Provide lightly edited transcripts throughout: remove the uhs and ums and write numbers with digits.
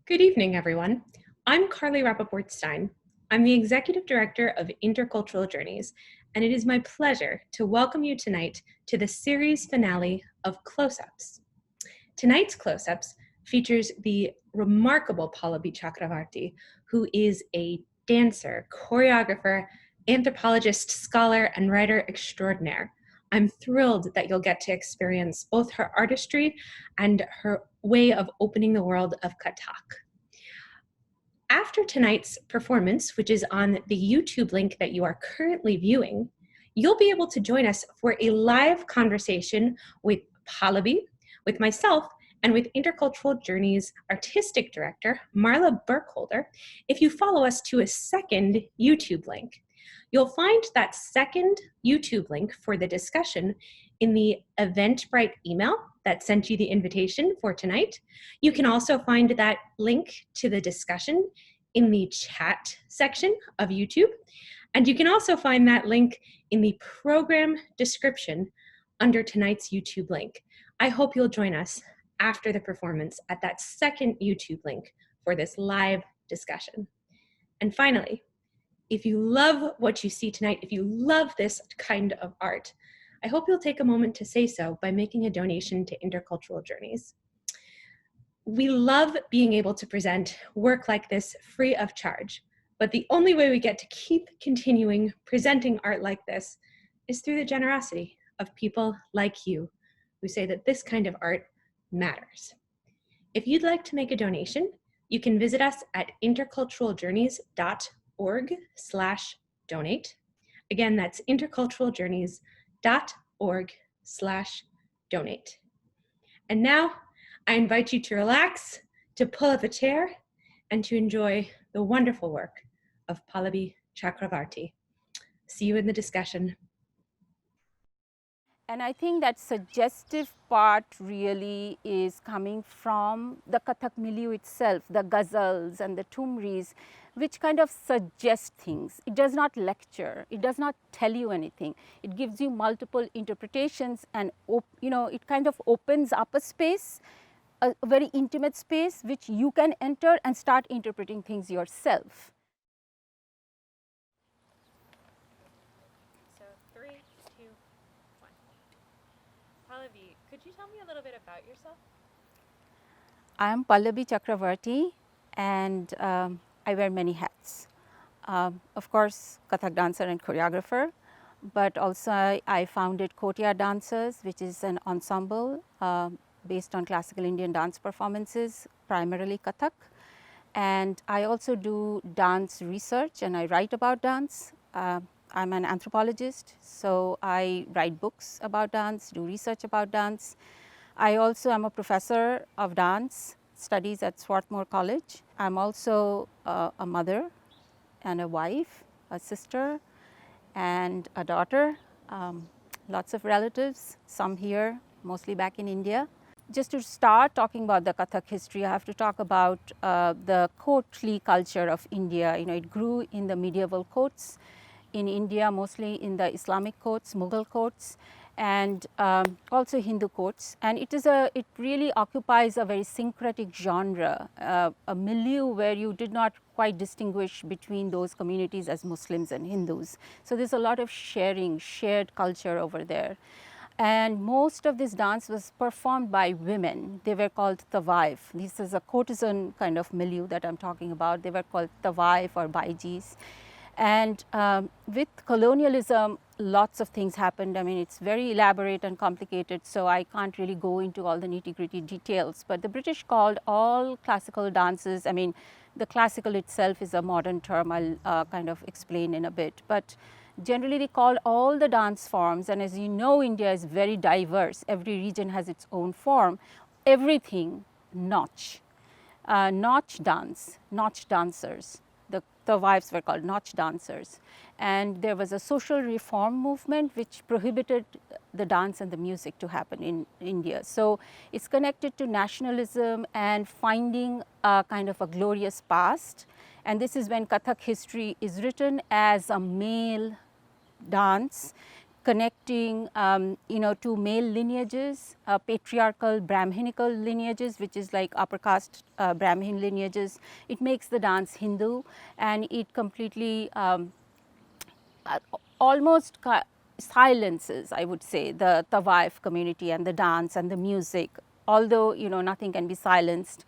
Good evening, everyone. I'm Carly Rappaport-Stein. I'm the Executive Director of Intercultural Journeys, and it is my pleasure to welcome you tonight to the series finale of Close-Ups. Tonight's Close-Ups features the remarkable Pallabi Chakravorty, who is a dancer, choreographer, anthropologist, scholar, and writer extraordinaire. I'm thrilled that you'll get to experience both her artistry and her way of opening the world of Kathak. After tonight's performance, which is on the YouTube link that you are currently viewing, you'll be able to join us for a live conversation with Pallavi, with myself, and with Intercultural Journeys Artistic Director, Marla Burkholder, if you follow us to a second YouTube link. You'll find that second YouTube link for the discussion in the Eventbrite email that sent you the invitation for tonight. You can also find that link to the discussion in the chat section of YouTube. And you can also find that link in the program description under tonight's YouTube link. I hope you'll join us after the performance at that second YouTube link for this live discussion. And finally, if you love what you see tonight, if you love this kind of art, I hope you'll take a moment to say so by making a donation to Intercultural Journeys. We love being able to present work like this free of charge, but the only way we get to keep continuing presenting art like this is through the generosity of people like you who say that this kind of art matters. If you'd like to make a donation, you can visit us at interculturaljourneys.org/donate. Again, that's interculturaljourneys.org/donate. And now I invite you to relax, to pull up a chair, and to enjoy the wonderful work of Pallabi Chakravorty. See you in the discussion. And I think that suggestive part really is coming from the Kathak milieu itself, the ghazals and the tumris, which kind of suggest things. It does not lecture, it does not tell you anything. It gives you multiple interpretations and it kind of opens up a space, a very intimate space, which you can enter and start interpreting things yourself. So 3, 2, 1. Pallavi, could you tell me a little bit about yourself? I am Pallabi Chakravarti, and I wear many hats. Of course, Kathak dancer and choreographer, but also I founded Kotia Dancers, which is an ensemble based on classical Indian dance performances, primarily Kathak. And I also do dance research and I write about dance. I'm an anthropologist, so I write books about dance, do research about dance. I also am a professor of dance studies at Swarthmore College. I'm also a mother and a wife, a sister and a daughter, lots of relatives, some here, mostly back in India. Just to start talking about the Kathak history, I have to talk about the courtly culture of India. It grew in the medieval courts in India, mostly in the Islamic courts, Mughal courts, and also Hindu courts. And it really occupies a very syncretic genre, a milieu where you did not quite distinguish between those communities as Muslims and Hindus. So there's a lot of shared culture over there. And most of this dance was performed by women. They were called tawaif. This is a courtesan kind of milieu that I'm talking about. They were called tawaif or baijis. And with colonialism, lots of things happened. I mean, it's very elaborate and complicated, so I can't really go into all the nitty-gritty details. But the British called all classical dances, I mean, the classical itself is a modern term, I'll kind of explain in a bit. But generally, they called all the dance forms, and as you know, India is very diverse. Every region has its own form. Everything Nach. Nach dance, Nach dancers. The wives were called Nach dancers. And there was a social reform movement which prohibited the dance and the music to happen in India. So it's connected to nationalism and finding a kind of a glorious past. And this is when Kathak history is written as a male dance connecting two male lineages, patriarchal Brahminical lineages, which is like upper caste Brahmin lineages. It makes the dance Hindu, and it completely almost silences, I would say, the Tawaif community and the dance and the music, although nothing can be silenced.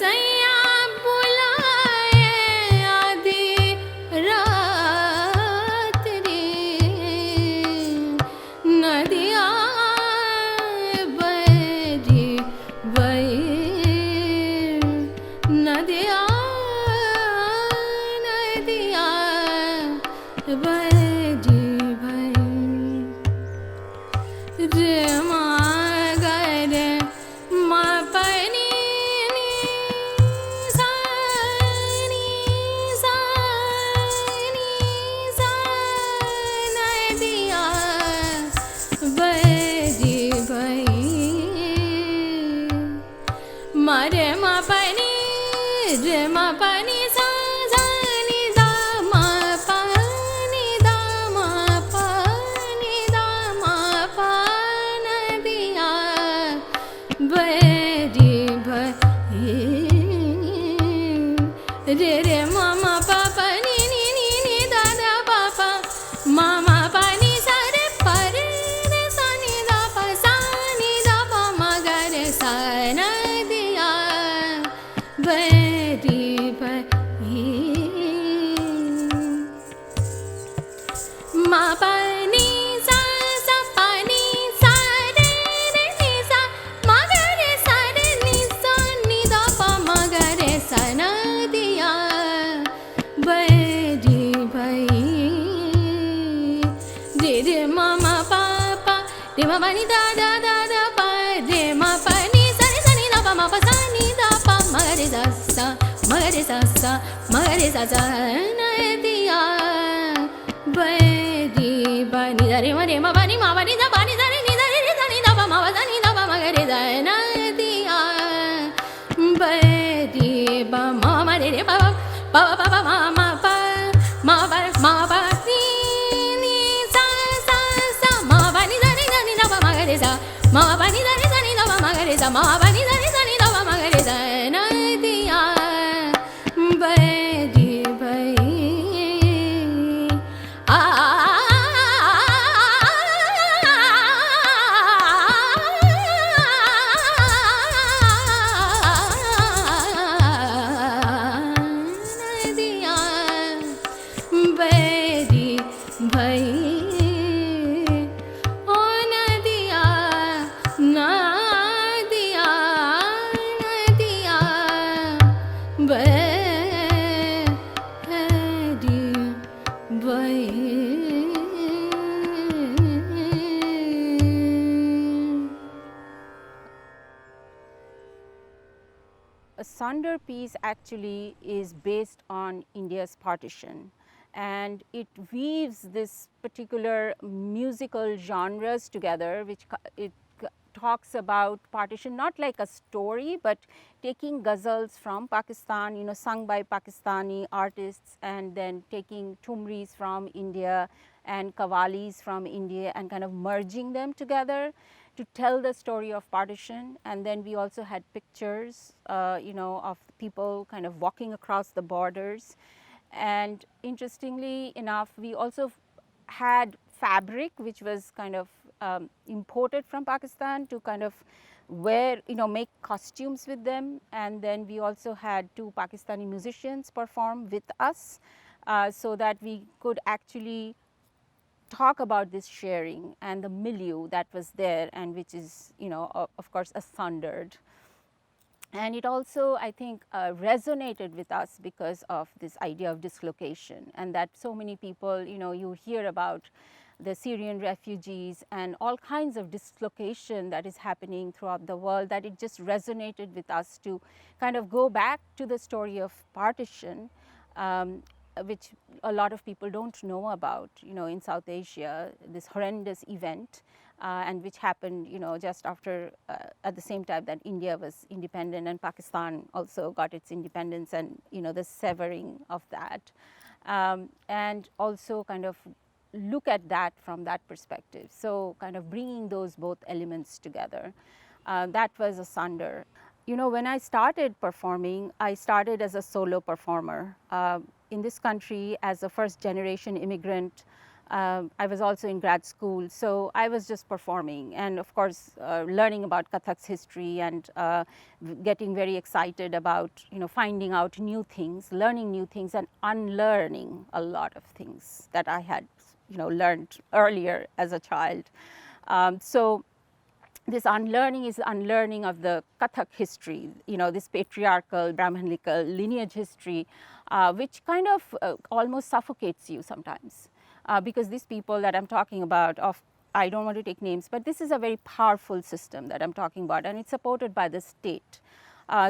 सैया बुलाए आधी रात रे नदिया बहरी बहे नदिया नदिया बहरी बहे रे मागर मा पनी नी सा नी सा नी सा नदिया बहरी बहे मारे मा पनी रे मा पनी सा सा नी दा मा पनी दा मा पनी दा मा पा नदिया बहरी बहे रे रे मामा पापा नी नी नी नी दादा पापा मामा पानी सा रे पा रे रे सा नी दा पा सा नी दा पा मा गा रे सा नदिया बहरी बहे मा पानी सा सा पानी सा रे रे नी सा मा गा रे सा रे नी सा नी दा पा मा गा रे सा नदिया बहरी बहे रे रे मामा पापा रे मा पानी दा दा दा दा पा रे मा पानी सा रे सा नी दा पा मा पा सा नी दा पा मा गा रे सा सा मा गा रे सा सा मा गा रे सा सा नदिया बहरी बनी दा रे मा पानी मा पानी दा पानी सा रे नी दा रे रे सा नी दा पा मा पा सा नी दा पा मा गा रे सा नदिया बहरी बा मा मा रे रे पा पा पा पा मा मा पा मा पा नी नी सा सा सा मा पा नी दा रे सा नी दा पा मा गा रे सा मा पा नी दा रे सा नी दा पा मा गा रे सा मा पा नी दा रे सा नी दा पा मा गा रे सा नदिया बहरी बहे आ नदिया बहरी बहे ओ नदिया नदिया नदिया बहरी बहे A Sonder piece actually is based on India's partition, and it weaves this particular musical genres together, which talks about partition not like a story, but taking ghazals from Pakistan, you know, sung by Pakistani artists, and then taking thumris from India and qawwalis from India and kind of merging them together to tell the story of partition. And then we also had pictures, you know, of people kind of walking across the borders. And interestingly enough, we also had fabric which was kind of imported from Pakistan to kind of wear, you know, make costumes with them. And then we also had two Pakistani musicians perform with us, so that we could actually talk about this sharing and the milieu that was there, and which is, you know, of course asunder. And it also, I think, resonated with us because of this idea of dislocation, and that so many people, you know, you hear about the Syrian refugees and all kinds of dislocation that is happening throughout the world, that it just resonated with us to kind of go back to the story of partition, which a lot of people don't know about, you know, in South Asia, this horrendous event, and which happened, you know, just after, at the same time that India was independent and Pakistan also got its independence, and, you know, the severing of that, and also kind of look at that from that perspective. So kind of bringing those both elements together, that was asunder. You know, when I started performing, I started as a solo performer. In this country, as a first generation immigrant, I was also in grad school, so I was just performing and of course learning about Kathak's history and getting very excited about finding out new things, learning new things and unlearning a lot of things that I had learned earlier as a child. So this unlearning is unlearning of the Kathak history, this patriarchal, Brahmanical lineage history, which kind of almost suffocates you sometimes. Because these people that I'm talking about, I don't want to take names, but this is a very powerful system that I'm talking about, and it's supported by the state.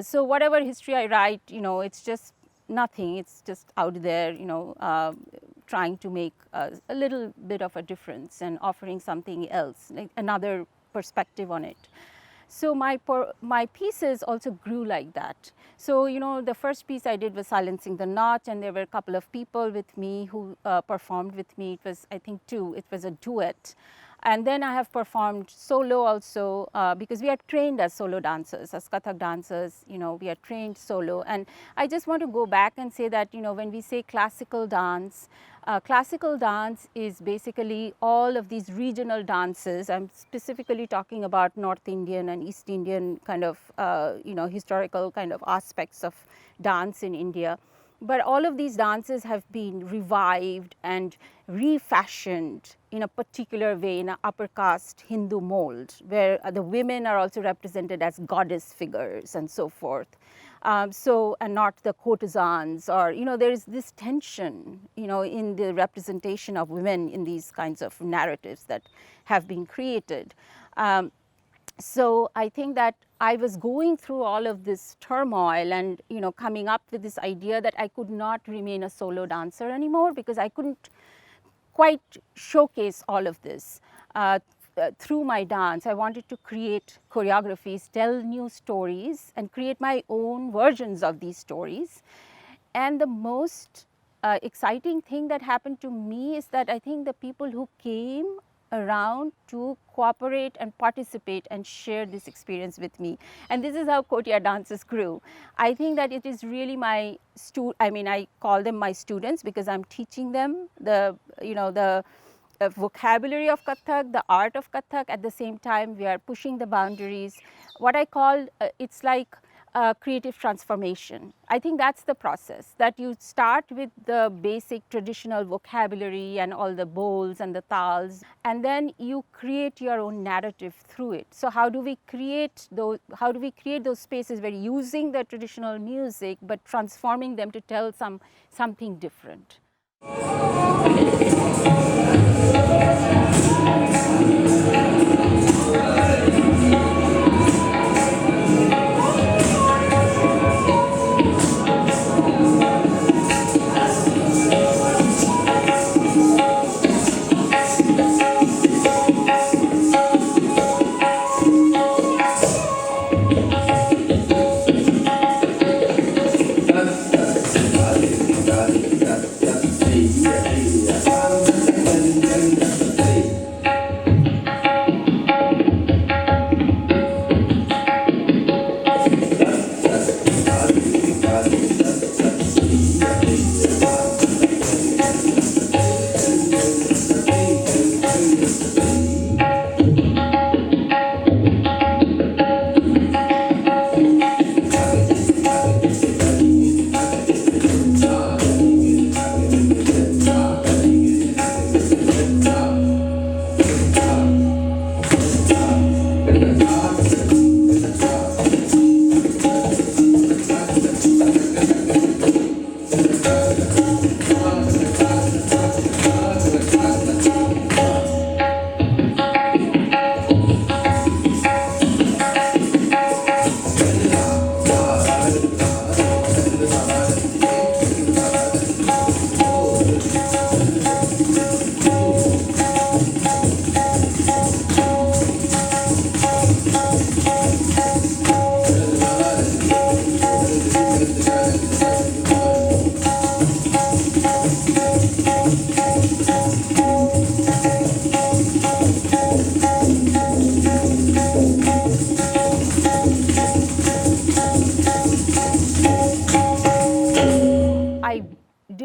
So whatever history I write, it's just nothing. It's just out there, trying to make a little bit of a difference and offering something else, like another perspective on it. So my pieces also grew like that. So the first piece I did was Silencing the Notch, and there were a couple of people with me who performed with me. It was, I think, two. It was a duet. And then I have performed solo also, because we are trained as solo dancers, as Kathak dancers, we are trained solo. And I just want to go back and say that, when we say classical dance is basically all of these regional dances. I'm specifically talking about North Indian and East Indian kind of, historical kind of aspects of dance in India. But all of these dances have been revived and refashioned in a particular way, in an upper caste Hindu mold, where the women are also represented as goddess figures and so forth. And not the courtesans, or there is this tension in the representation of women in these kinds of narratives that have been created. So I think that I was going through all of this turmoil and coming up with this idea that I could not remain a solo dancer anymore, because I couldn't quite showcase all of this through my dance. I wanted to create choreographies, tell new stories, and create my own versions of these stories. And the most exciting thing that happened to me is that I think the people who came around to cooperate and participate and share this experience with me. And this is how courtyard dances grew. I think that it is really my I call them my students, because I'm teaching them the vocabulary of Kathak, the art of Kathak. At the same time, we are pushing the boundaries. What I call, it's like creative transformation. I think that's the process, that you start with the basic traditional vocabulary and all the bowls and the tals, and then you create your own narrative through it. So how do we create those spaces where using the traditional music but transforming them to tell something different?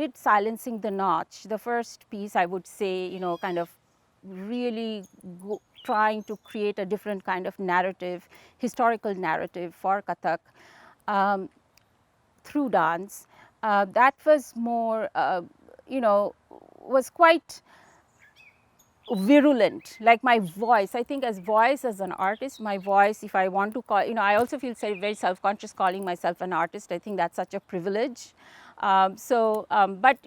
with Silencing the Notch, the first piece I would say, kind of really trying to create a different kind of narrative, historical narrative for Kathak through dance. That was more, was quite virulent, like my voice. I think as voice, as an artist, my voice, if I want to call, I also feel very self-conscious calling myself an artist. I think that's such a privilege. But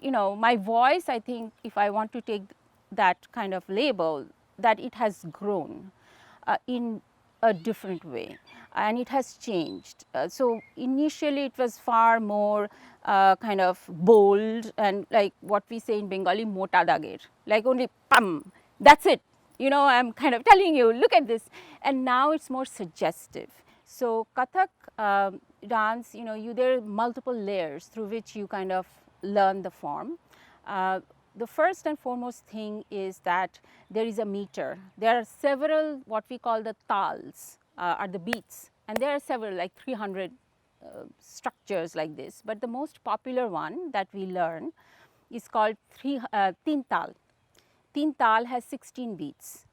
my voice, I think if I want to take that kind of label, that it has grown in a different way and it has changed. So initially it was far more kind of bold and like what we say in Bengali, mota dager, like only pam, that's it. I'm kind of telling you, look at this. And now it's more suggestive. So Kathak dance, there are multiple layers through which you kind of learn the form. The first and foremost thing is that there is a meter. There are several what we call the tals, are the beats, and there are several like 300 structures like this. But the most popular one that we learn is called Tin Tal. Tin Tal has 16 beats,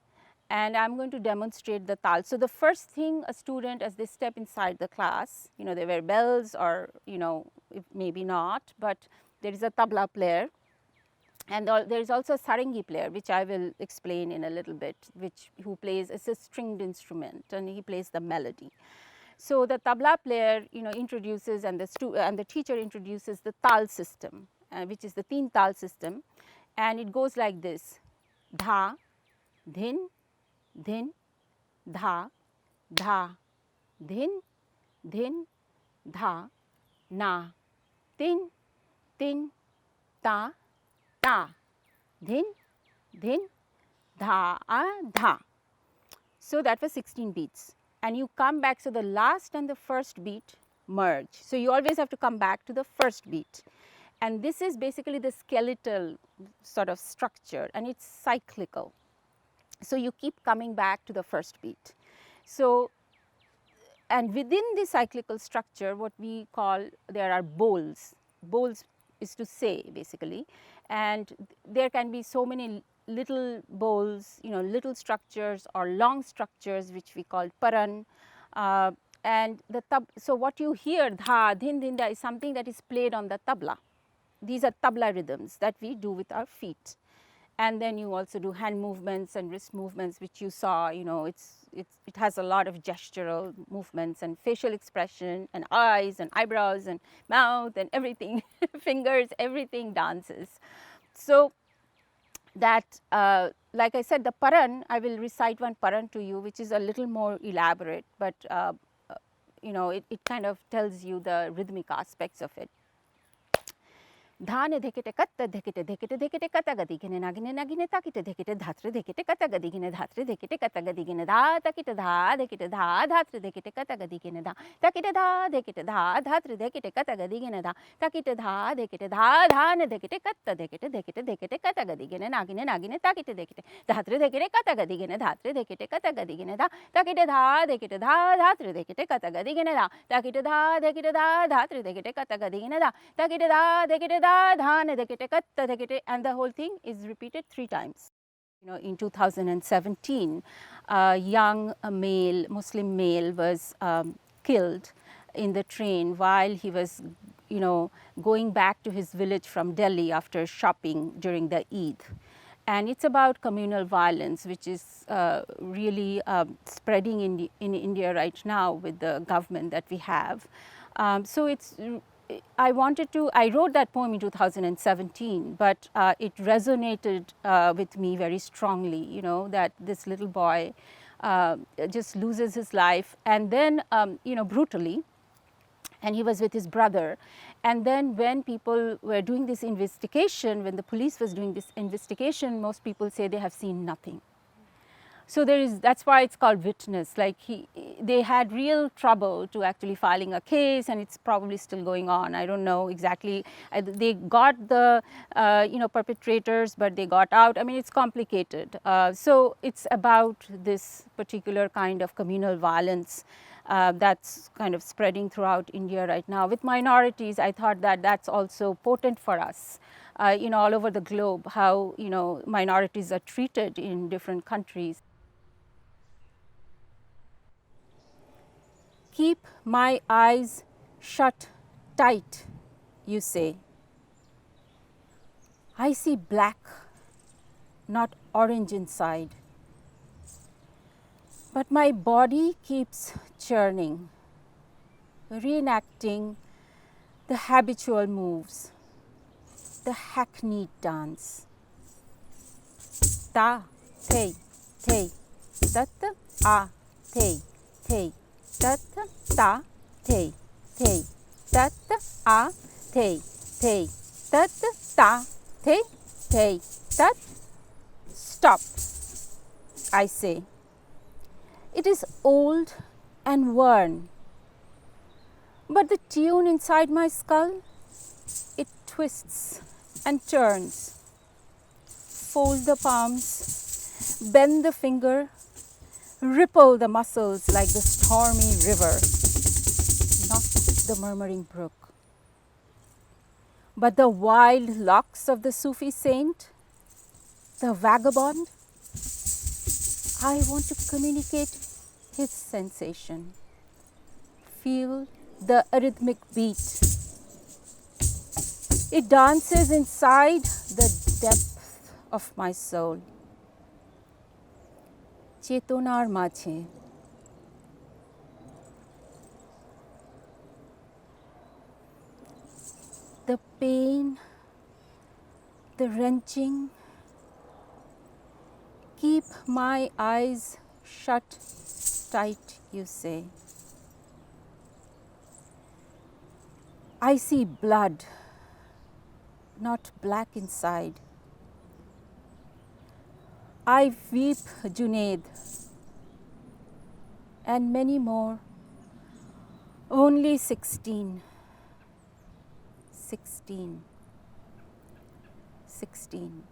and I am going to demonstrate the tal. So the first thing a student, as they step inside the class, they wear bells or maybe not, but there is a tabla player. And there is also a sarangi player, which I will explain in a little bit, who plays, it's a stringed instrument and he plays the melody. So the tabla player, introduces and the teacher introduces the tal system, which is the Teen Tal system, and it goes like this: dha, dhin, dhin, dha, dha, dhin, dhin, dha, na, tin, tin, ta, ta, dhin, dhin, dha, dha. So that was 16 beats. And you come back, so the last and the first beat merge. So you always have to come back to the first beat. And this is basically the skeletal sort of structure, and it's cyclical. So you keep coming back to the first beat. So, and within the cyclical structure, what we call, there are bowls. Bowls is to say basically, and there can be so many little bowls, little structures or long structures, which we call paran. And so what you hear, dha, dhin, dhin, da, is something that is played on the tabla. These are tabla rhythms that we do with our feet. And then you also do hand movements and wrist movements, which you saw, it has a lot of gestural movements and facial expression and eyes and eyebrows and mouth and everything, fingers, everything dances. So that, like I said, the paran, I will recite one paran to you, which is a little more elaborate, but it kind of tells you the rhythmic aspects of it. Dhane dhekete katta dhekete dhekete dhekete kata gadigine nagine nagine takite dhekete dhatre dhekete kata gadigine dhatre dhekete kata gadigine dha takite dha dhekete dha dhatre dhekete kata gadigine dha takite dha dhekete dha dhatre dhekete kata gadigine dha takite dha dhekete dha dhane dhekete katta dhekete dhekete dhekete kata gadigine nagine nagine takite dhekete dhatre dhekete kata gadigine dhatre dhekete kata gadigine dha takite dha dhekete dha dhatre dhekete kata gadigine dha takite dha dhekete dha dhatre dhekete kata gadigine dha takite dha dhekete and the whole thing is repeated 3 times. In 2017, a young Muslim male was killed in the train while he was, going back to his village from Delhi after shopping during the Eid. And it's about communal violence, which is really spreading in India right now with the government that we have. So I wrote that poem in 2017, but it resonated with me very strongly, that this little boy just loses his life and then, brutally, and he was with his brother. And then when people were doing this investigation, when the police was doing this investigation, most people say they have seen nothing. So that's why it's called witness. Like they had real trouble to actually filing a case, and it's probably still going on. I don't know exactly. They got the perpetrators, but they got out. I mean, it's complicated. So it's about this particular kind of communal violence That's kind of spreading throughout India right now. With minorities, I thought that that's also potent for us. All over the globe, how minorities are treated in different countries. Keep my eyes shut tight, you say. I see black, not orange inside. But my body keeps churning, reenacting the habitual moves, the hackneyed dance. Ta, te, te, tat, a, te, te, tat, ta, te, te, tat, a, te, te, tat, ta, te, te, tat. Stop, I say. It is old and worn, but the tune inside my skull, it twists and turns. Fold the palms, bend the finger, ripple the muscles like the stormy river, not the murmuring brook. But the wild locks of the Sufi saint, the vagabond, I want to communicate his sensation. Feel the arrhythmic beat. It dances inside the depth of my soul. Chetonar mache. The pain, the wrenching, keep my eyes shut tight, you say. I see blood, not black inside. I weep Junaid and many more, only 16, 16, 16.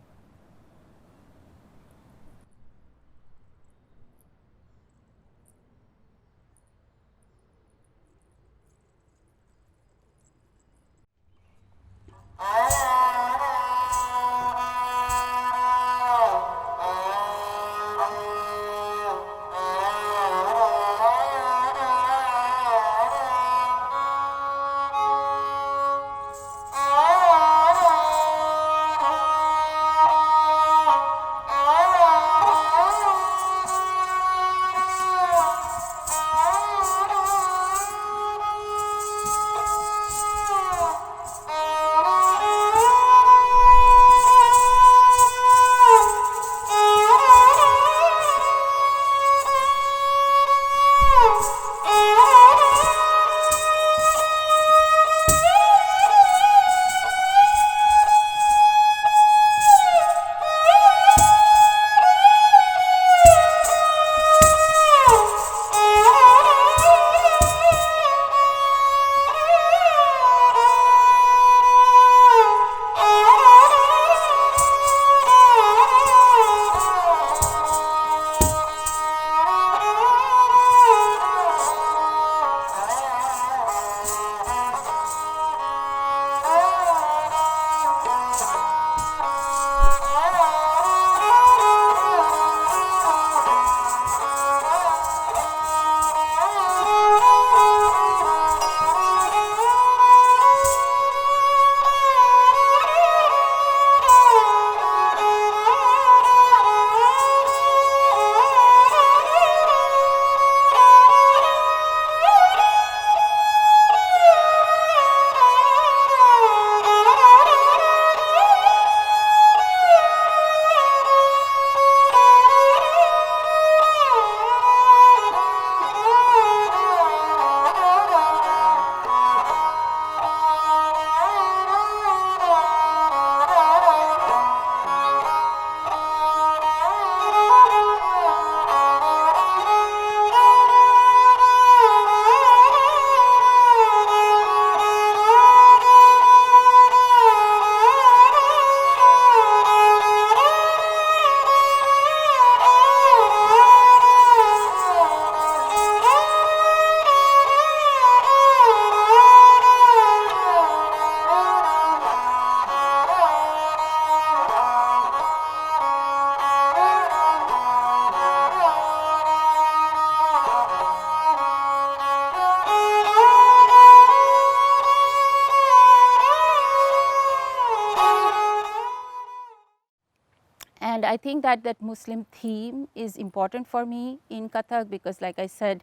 I think that that Muslim theme is important for me in Kathak because, like I said,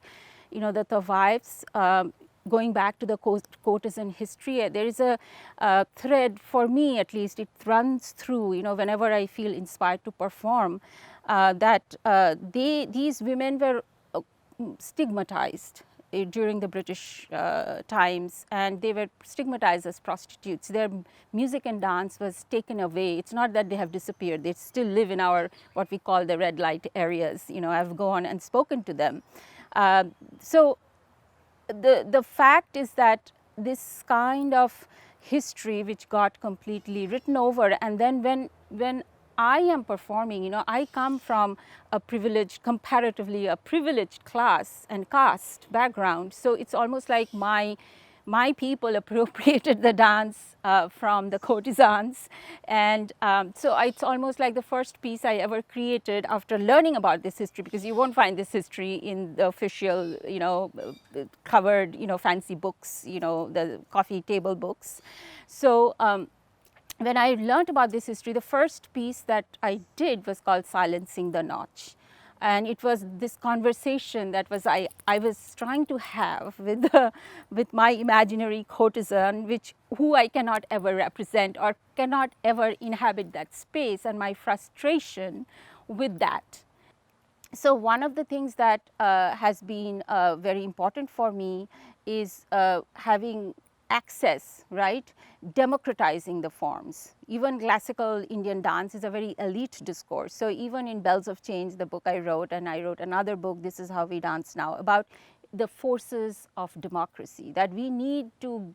the tawafs, going back to the courtesan history, there is a thread for me, at least it runs through, whenever I feel inspired to perform, that these women were stigmatized during the British times, and they were stigmatized as prostitutes. Their music and dance was taken away. It's not that they have disappeared. They still live in our, what we call the red light areas. I've gone and spoken to them. So the fact is that this kind of history which got completely written over, and then when I am performing, I come from a privileged, comparatively a privileged class and caste background. So it's almost like my people appropriated the dance from the courtesans, and so it's almost like the first piece I ever created after learning about this history, because you won't find this history in the official, covered, fancy books, the coffee table books. So when I learned about this history, the first piece that I did was called Silencing the Notch. And it was this conversation that I was trying to have with my imaginary courtesan, who I cannot ever represent or cannot ever inhabit that space, and my frustration with that. So one of the things that has been very important for me is having access, right? Democratizing the forms. Even classical Indian dance is a very elite discourse. So even in Bells of Change, the book I wrote, and I wrote another book, This Is How We Dance Now, about the forces of democracy, that we need to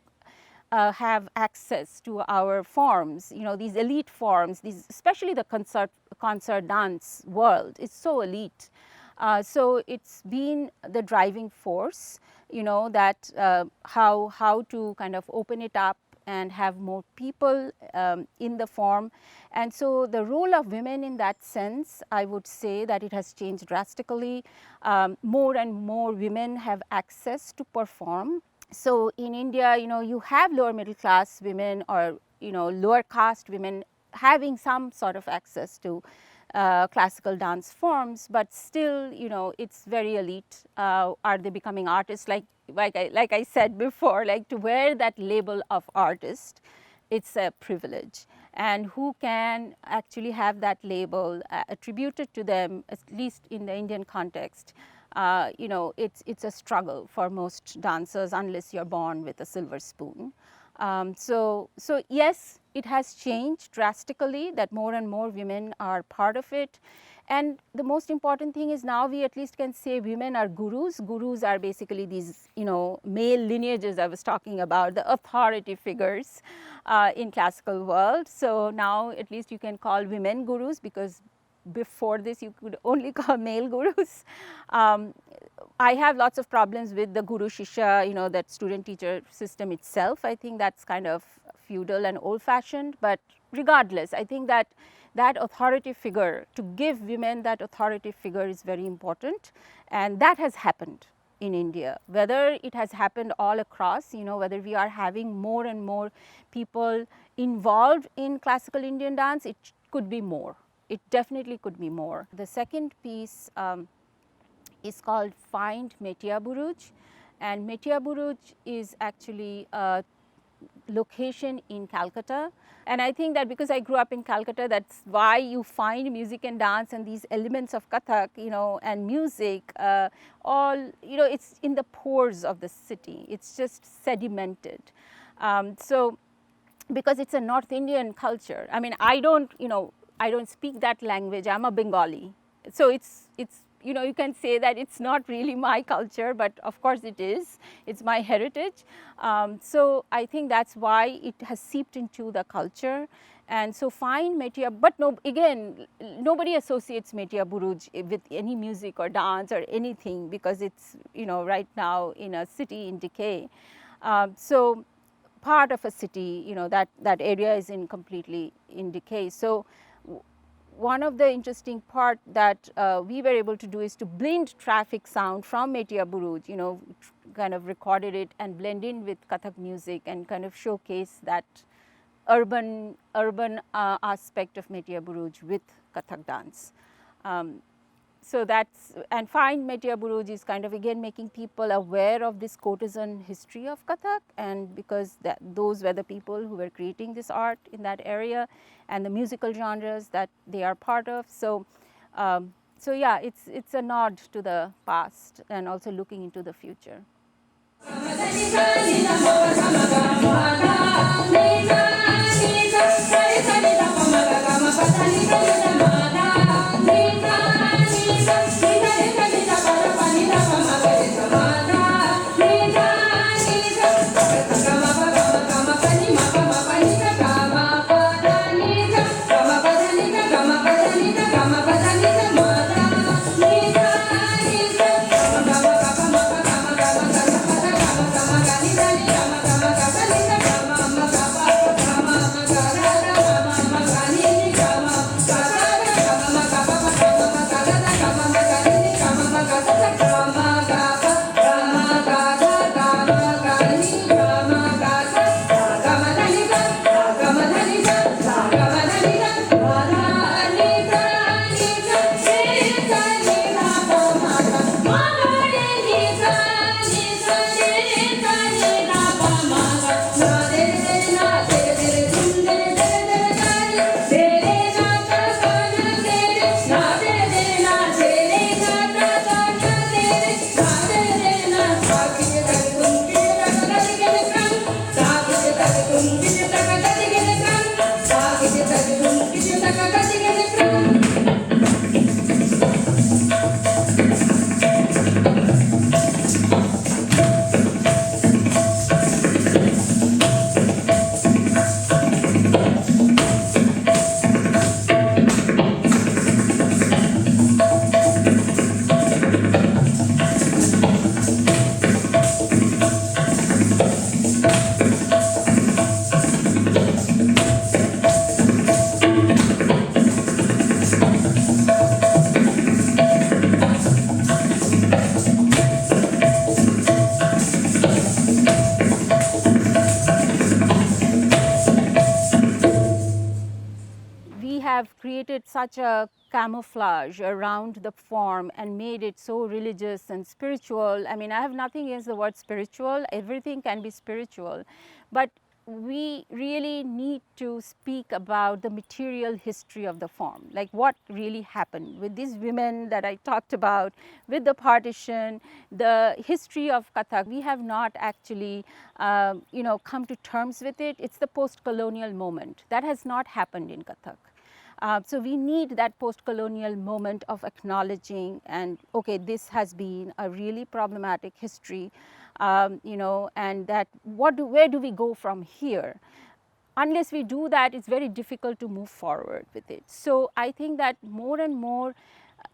have access to our forms, these elite forms, especially the concert dance world is so elite. So it's been the driving force, that how to kind of open it up and have more people in the form. And so the role of women in that sense, I would say that it has changed drastically. More and more women have access to perform. So in India, you have lower middle class women or, lower caste women having some sort of access to classical dance forms, but still, it's very elite. Are they becoming artists? Like I said before, like to wear that label of artist, it's a privilege. And who can actually have that label attributed to them, at least in the Indian context, it's a struggle for most dancers unless you're born with a silver spoon. So yes, it has changed drastically, that more and more women are part of it. And the most important thing is now we at least can say women are gurus. Gurus are basically these, male lineages I was talking about, the authority figures in classical world. So now at least you can call women gurus, because before this you could only call male gurus. I have lots of problems with the guru shishya, that student teacher system itself. I think that's kind of feudal and old fashioned, but regardless, I think that authority figure, to give women that authority figure is very important, and that has happened in India. Whether it has happened all across, whether we are having more and more people involved in classical Indian dance, it could be more. It definitely could be more. The second piece is called Find Metia Buruj, and Metia Buruj is actually a location in Calcutta. And I think that because I grew up in Calcutta, that's why you find music and dance and these elements of Kathak, and music, all, it's in the pores of the city. It's just sedimented. So because it's a North Indian culture. I mean, I don't speak that language. I'm a Bengali. So it's you can say that it's not really my culture, but of course it is. It's my heritage. So I think that's why it has seeped into the culture. And so find Metia, but again, nobody associates Metia Buruj with any music or dance or anything, because it's, right now in a city in decay. So part of a city, that area is completely in decay. So one of the interesting part that we were able to do is to blend traffic sound from Metia Buruj, kind of recorded it and blend in with Kathak music and kind of showcase that urban aspect of Metia Buruj with Kathak dance. So that's, and find Metia Buruj is kind of again making people aware of this courtesan history of Kathak, and because those were the people who were creating this art in that area and the musical genres that they are part of. So, so yeah, it's a nod to the past and also looking into the future. Have created such a camouflage around the form and made it so religious and spiritual. I mean, I have nothing against the word spiritual, everything can be spiritual, but we really need to speak about the material history of the form, like what really happened with these women that I talked about, with the partition, the history of Kathak. We have not actually, come to terms with it. It's the post-colonial moment. That has not happened in Kathak. So we need that post-colonial moment of acknowledging and, okay, this has been a really problematic history, and that where do we go from here? Unless we do that, it's very difficult to move forward with it. So I think that more and more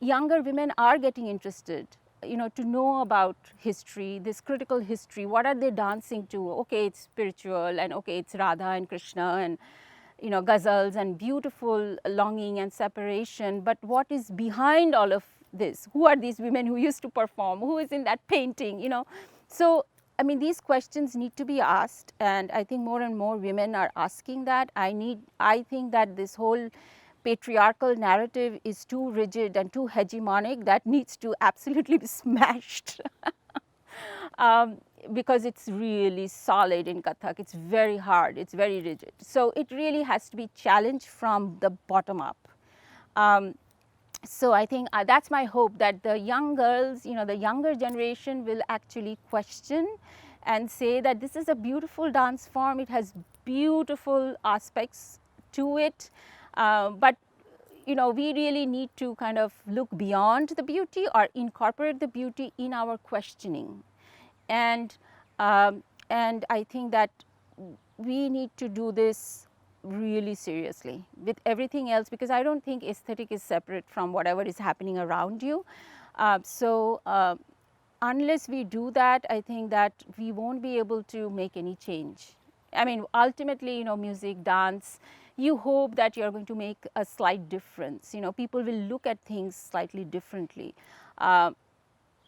younger women are getting interested, to know about history, this critical history. What are they dancing to? Okay, it's spiritual, and okay, it's Radha and Krishna and ghazals and beautiful longing and separation, but what is behind all of this? Who are these women who used to perform? Who is in that painting? So I mean, these questions need to be asked, and I think more and more women are asking that. I think that this whole patriarchal narrative is too rigid and too hegemonic. That needs to absolutely be smashed. Because it's really solid in Kathak. It's very hard, it's very rigid. So it really has to be challenged from the bottom up. So I think that's my hope, that the young girls, the younger generation will actually question and say that this is a beautiful dance form. It has beautiful aspects to it, but we really need to kind of look beyond the beauty or incorporate the beauty in our questioning. And I think that we need to do this really seriously with everything else, because I don't think aesthetic is separate from whatever is happening around you. Unless we do that, I think that we won't be able to make any change. I mean, ultimately, music, dance, you hope that you're going to make a slight difference. People will look at things slightly differently. I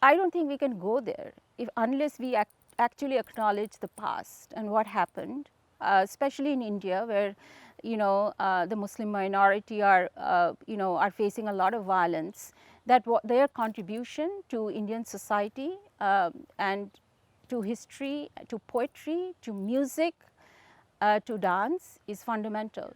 don't think we can go there unless we actually acknowledge the past and what happened, especially in India, where the Muslim minority are are facing a lot of violence, that their contribution to Indian society and to history, to poetry, to music, to dance is fundamental.